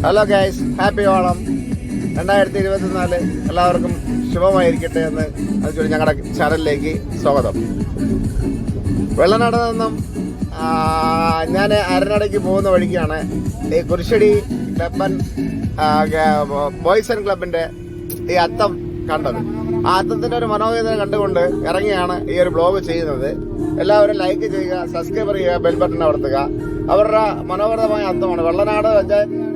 Hello guys, happy Onam 2024. എല്ലാവർക്കും ശുഭമായിരിക്കട്ടെ എന്ന് അതുചൊല്ലി ഞങ്ങളുടെ ചാനലിലേക്ക് സ്വാഗതം. വെള്ളനാട് നിന്നും ഞാൻ അരനടയ്ക്ക് പോകുന്ന വഴിക്കാണ് ഈ കുരിശടി ക്ലബൻ ബോയ്സ് ആൻഡ് ക്ലബിന്റെ ഈ അത്തം കണ്ടത്. ആ അത്തത്തിന്റെ ഒരു മനോഹരത കണ്ടുകൊണ്ട് ഇറങ്ങിയാണ് ഈ ഒരു ബ്ലോഗ് ചെയ്യുന്നത്. എല്ലാവരും ലൈക്ക് ചെയ്യുക, സബ്സ്ക്രൈബ് ചെയ്യുക, ബെൽ ബട്ടൺ അമർത്തുക. അവരുടെ മനോഹരമായ അത്തമാണ്. വെള്ളനാട് പഞ്ചായത്ത്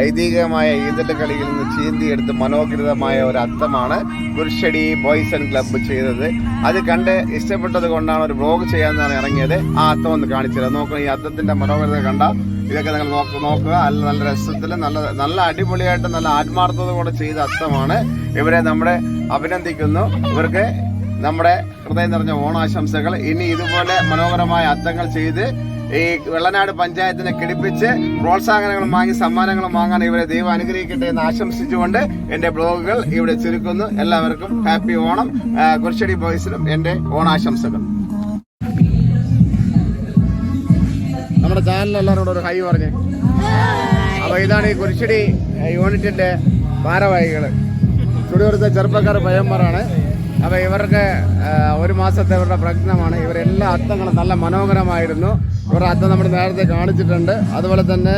ഐതിഹ്യമായ ഈദൽ കളിയിൽ നിന്ന് ചീന്തിയെടുത്ത് മനോഹരിതമായ ഒരു അത്തമാണ് കുരിശടി ബോയ്സ് ആൻഡ് ക്ലബ്ബ് ചെയ്തത്. അത് കണ്ട് ഇഷ്ടപ്പെട്ടത് കൊണ്ടാണ് ഒരു ബ്ലോഗ് ചെയ്യാമെന്നാണ് ഇറങ്ങിയത്. ആ അത്തം ഒന്ന് കാണിച്ചത് നോക്കുക. ഈ അത്തത്തിന്റെ മനോഹരത കണ്ട ഇതൊക്കെ നിങ്ങൾ നോക്കുക. നല്ല രസത്തിൽ നല്ല അടിപൊളിയായിട്ട് നല്ല ആത്മാർത്ഥത കൂടെ ചെയ്ത അത്തമാണ്. ഇവരെ നമ്മുടെ അഭിനന്ദിക്കുന്നു. ഇവർക്ക് നമ്മുടെ ഹൃദയം നിറഞ്ഞ ഓണാശംസകൾ. ഇനി ഇതുപോലെ മനോഹരമായ അത്തങ്ങൾ ചെയ്ത് ഈ വെള്ളനാട് പഞ്ചായത്തിനെ കിടിപ്പിച്ച് പ്രോത്സാഹനങ്ങളും വാങ്ങി സമ്മാനങ്ങളും വാങ്ങാൻ ഇവരെ ദൈവം അനുഗ്രഹിക്കട്ടെ എന്ന് ആശംസിച്ചുകൊണ്ട് എന്റെ ബ്ലോഗുകൾ ഇവിടെ ചുരുക്കുന്നു. എല്ലാവർക്കും ഹാപ്പി ഓണം. കുരിശടി ബോയ്സിനും എന്റെ ഓണാശംസകൾ. നമ്മുടെ ചാനലിൽ എല്ലാവരോടും ഒരു ഹൈ പറഞ്ഞേ. അപ്പൊ ഇതാണ് ഈ കുരിശടി യൂണിറ്റിന്റെ ഭാരവാഹികള്. ചുടിയെടുത്ത ചെറുപ്പക്കാർ പയ്യന്മാരാണ്. അപ്പോൾ ഇവർക്ക് ഒരു മാസത്തെ ഇവരുടെ പ്രയത്നമാണ്. ഇവരെല്ലാ അത്തങ്ങളും നല്ല മനോഹരമായിരുന്നു. ഇവരുടെ അത്തം നമ്മൾ നേരത്തെ കാണിച്ചിട്ടുണ്ട്. അതുപോലെ തന്നെ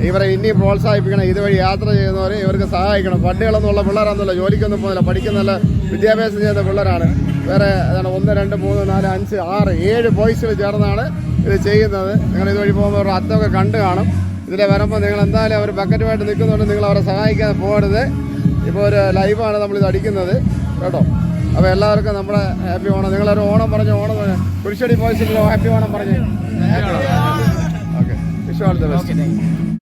ഇവരെ ഇനിയും പ്രോത്സാഹിപ്പിക്കണം. ഇതുവഴി യാത്ര ചെയ്യുന്നവരെ ഇവർക്ക് സഹായിക്കണം. പട്ടികളൊന്നുമുള്ള പിള്ളേരാണെന്നുള്ള ജോലിക്കൊന്നും പോകുന്നില്ല, പഠിക്കുന്ന നല്ല വിദ്യാഭ്യാസം ചെയ്യുന്ന പിള്ളേരാണ്. വേറെ 1, 2, 3, 4, 5, 6, 7 ബോയ്സുകൾ ചേർന്നാണ് ഇത് ചെയ്യുന്നത്. നിങ്ങൾ ഇതുവഴി പോകുമ്പോൾ അവരുടെ അത്തമൊക്കെ കണ്ടു കാണും. ഇതിലെ വരുമ്പോൾ നിങ്ങൾ എന്തായാലും അവർ ബക്കറ്റുമായിട്ട് നിൽക്കുന്നുണ്ട്. നിങ്ങൾ അവരെ സഹായിക്കാതെ പോകരുത്. ഇപ്പോൾ ഒരു ലൈവാണ് നമ്മളിത് അടിക്കുന്നത് കേട്ടോ. അപ്പോൾ എല്ലാവർക്കും നമ്മുടെ ഹാപ്പി ഓണം. നിങ്ങളൊരു ഓണം പറഞ്ഞു. കുരിശടി ബോയ്സിൻ്റെ ഹാപ്പി ഓണം പറഞ്ഞു. Okay, wish all the best.